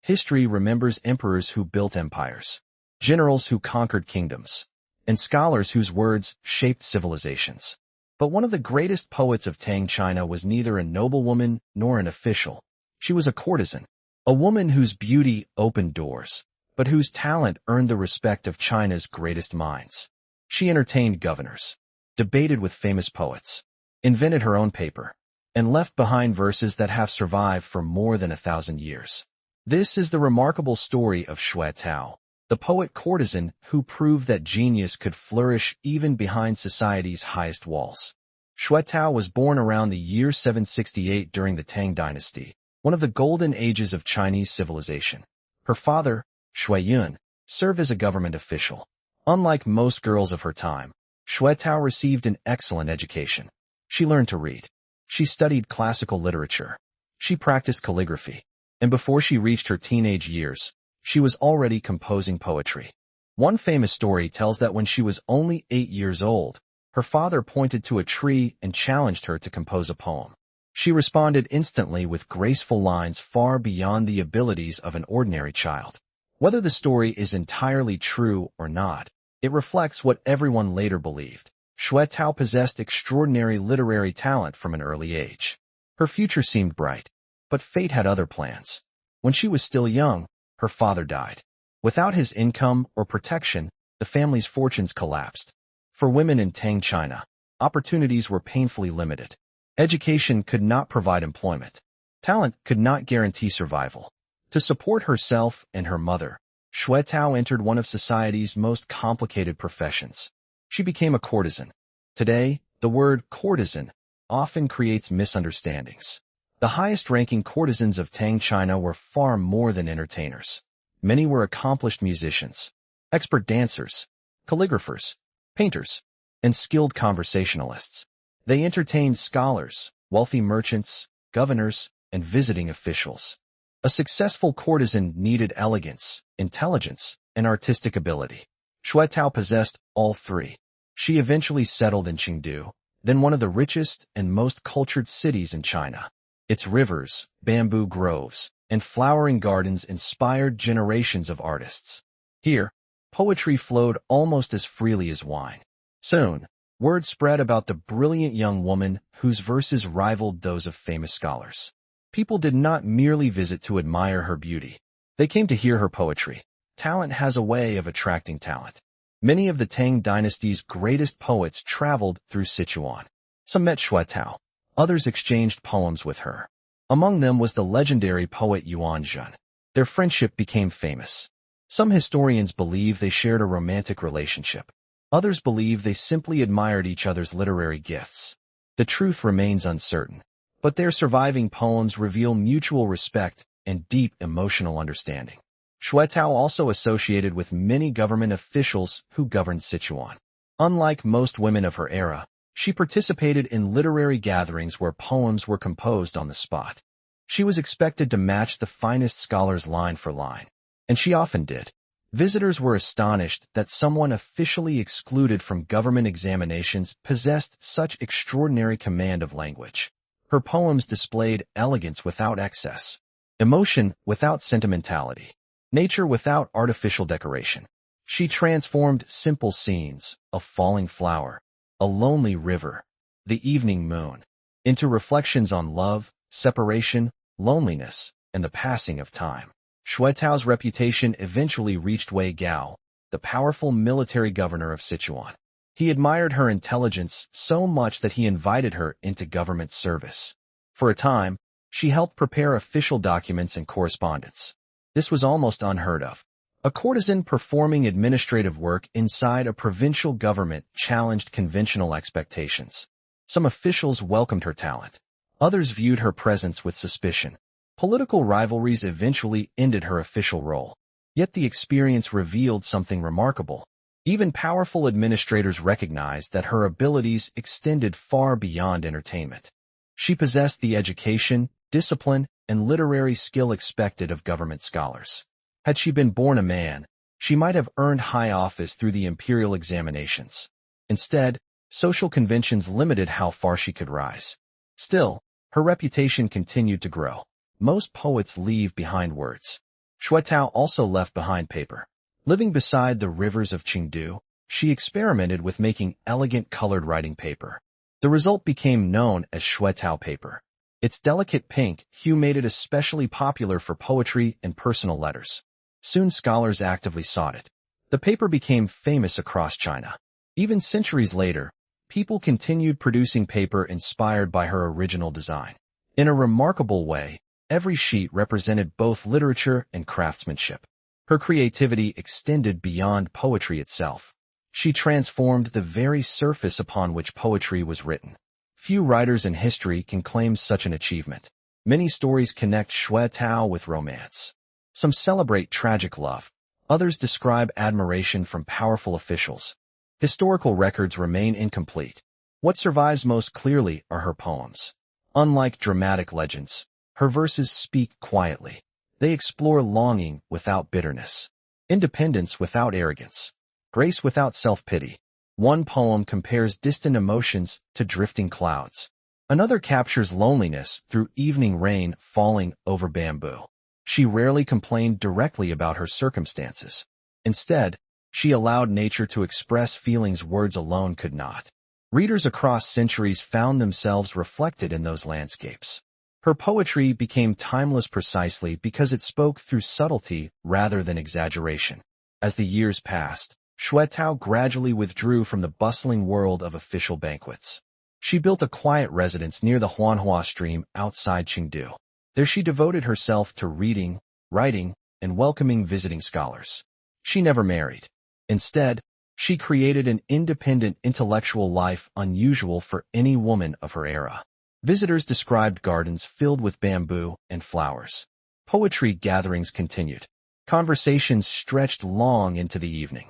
History remembers emperors who built empires, generals who conquered kingdoms, and scholars whose words shaped civilizations. But one of the greatest poets of Tang China was neither a noblewoman nor an official. She was a courtesan, a woman whose beauty opened doors, but whose talent earned the respect of China's greatest minds. She entertained governors, debated with famous poets, invented her own paper, and left behind verses that have survived for more than 1,000 years. This is the remarkable story of Xue Tao, the poet courtesan who proved that genius could flourish even behind society's highest walls. Xue Tao was born around the year 768 during the Tang Dynasty, one of the golden ages of Chinese civilization. Her father, Xue Yun, served as a government official. Unlike most girls of her time, Xue Tao received an excellent education. She learned to read. She studied classical literature. She practiced calligraphy. And before she reached her teenage years, she was already composing poetry. One famous story tells that when she was only 8 years old, her father pointed to a tree and challenged her to compose a poem. She responded instantly with graceful lines far beyond the abilities of an ordinary child. Whether the story is entirely true or not, it reflects what everyone later believed. Xue Tao possessed extraordinary literary talent from an early age. Her future seemed bright, but fate had other plans. When she was still young, her father died. Without his income or protection, the family's fortunes collapsed. For women in Tang China, opportunities were painfully limited. Education could not provide employment. Talent could not guarantee survival. To support herself and her mother, Xue Tao entered one of society's most complicated professions. She became a courtesan. Today, the word courtesan often creates misunderstandings. The highest-ranking courtesans of Tang China were far more than entertainers. Many were accomplished musicians, expert dancers, calligraphers, painters, and skilled conversationalists. They entertained scholars, wealthy merchants, governors, and visiting officials. A successful courtesan needed elegance, intelligence, and artistic ability. Xue Tao possessed all three. She eventually settled in Chengdu, then one of the richest and most cultured cities in China. Its rivers, bamboo groves, and flowering gardens inspired generations of artists. Here, poetry flowed almost as freely as wine. Soon, word spread about the brilliant young woman whose verses rivaled those of famous scholars. People did not merely visit to admire her beauty. They came to hear her poetry. Talent has a way of attracting talent. Many of the Tang Dynasty's greatest poets traveled through Sichuan. Some met Xue Tao. Others exchanged poems with her. Among them was the legendary poet Yuan Zhen. Their friendship became famous. Some historians believe they shared a romantic relationship. Others believe they simply admired each other's literary gifts. The truth remains uncertain, but their surviving poems reveal mutual respect and deep emotional understanding. Xue Tao also associated with many government officials who governed Sichuan. Unlike most women of her era, she participated in literary gatherings where poems were composed on the spot. She was expected to match the finest scholars line for line, and she often did. Visitors were astonished that someone officially excluded from government examinations possessed such extraordinary command of language. Her poems displayed elegance without excess, emotion without sentimentality, nature without artificial decoration. She transformed simple scenes, a falling flower, a lonely river, the evening moon, into reflections on love, separation, loneliness, and the passing of time. Xue Tao's reputation eventually reached Wei Gao, the powerful military governor of Sichuan. He admired her intelligence so much that he invited her into government service. For a time, she helped prepare official documents and correspondence. This was almost unheard of. A courtesan performing administrative work inside a provincial government challenged conventional expectations. Some officials welcomed her talent. Others viewed her presence with suspicion. Political rivalries eventually ended her official role. Yet the experience revealed something remarkable. Even powerful administrators recognized that her abilities extended far beyond entertainment. She possessed the education, discipline, and literary skill expected of government scholars. Had she been born a man, she might have earned high office through the imperial examinations. Instead, social conventions limited how far she could rise. Still, her reputation continued to grow. Most poets leave behind words. Xue Tao also left behind paper. Living beside the rivers of Qingdu, she experimented with making elegant colored writing paper. The result became known as Xue Tao Paper. Its delicate pink hue made it especially popular for poetry and personal letters. Soon scholars actively sought it. The paper became famous across China. Even centuries later, people continued producing paper inspired by her original design. In a remarkable way, every sheet represented both literature and craftsmanship. Her creativity extended beyond poetry itself. She transformed the very surface upon which poetry was written. Few writers in history can claim such an achievement. Many stories connect Xue Tao with romance. Some celebrate tragic love. Others describe admiration from powerful officials. Historical records remain incomplete. What survives most clearly are her poems. Unlike dramatic legends, her verses speak quietly. They explore longing without bitterness, independence without arrogance, grace without self-pity. One poem compares distant emotions to drifting clouds. Another captures loneliness through evening rain falling over bamboo. She rarely complained directly about her circumstances. Instead, she allowed nature to express feelings words alone could not. Readers across centuries found themselves reflected in those landscapes. Her poetry became timeless precisely because it spoke through subtlety rather than exaggeration. As the years passed, Xue Tao gradually withdrew from the bustling world of official banquets. She built a quiet residence near the Huanhua stream outside Qingdu. There she devoted herself to reading, writing, and welcoming visiting scholars. She never married. Instead, she created an independent intellectual life unusual for any woman of her era. Visitors described gardens filled with bamboo and flowers. Poetry gatherings continued. Conversations stretched long into the evening.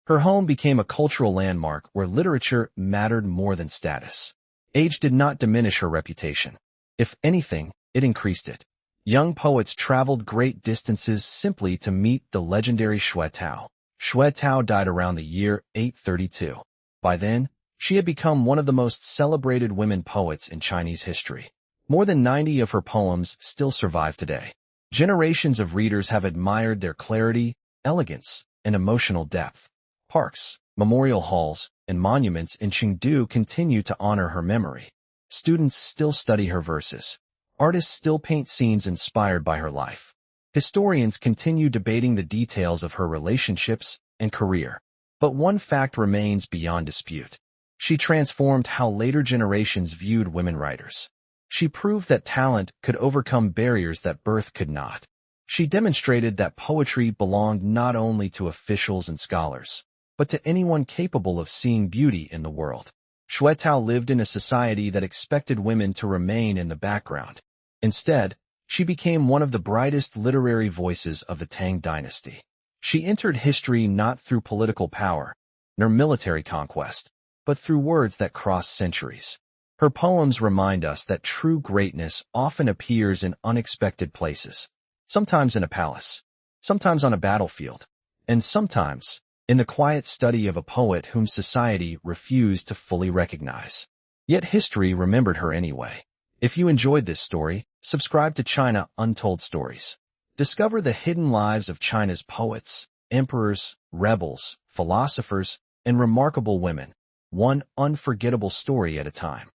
Her home became a cultural landmark where literature mattered more than status. Age did not diminish her reputation. If anything, it increased it. Young poets traveled great distances simply to meet the legendary Xue Tao. Xue Tao died around the year 832. By then, she had become one of the most celebrated women poets in Chinese history. More than 90 of her poems still survive today. Generations of readers have admired their clarity, elegance, and emotional depth. Parks, memorial halls, and monuments in Qingdu continue to honor her memory. Students still study her verses. Artists still paint scenes inspired by her life. Historians continue debating the details of her relationships and career. But one fact remains beyond dispute. She transformed how later generations viewed women writers. She proved that talent could overcome barriers that birth could not. She demonstrated that poetry belonged not only to officials and scholars, but to anyone capable of seeing beauty in the world. Xue Tao lived in a society that expected women to remain in the background. Instead, she became one of the brightest literary voices of the Tang Dynasty. She entered history not through political power, nor military conquest, but through words that cross centuries. Her poems remind us that true greatness often appears in unexpected places, sometimes in a palace, sometimes on a battlefield, and sometimes in the quiet study of a poet whom society refused to fully recognize. Yet history remembered her anyway. If you enjoyed this story, subscribe to China Untold Stories. Discover the hidden lives of China's poets, emperors, rebels, philosophers, and remarkable women, one unforgettable story at a time.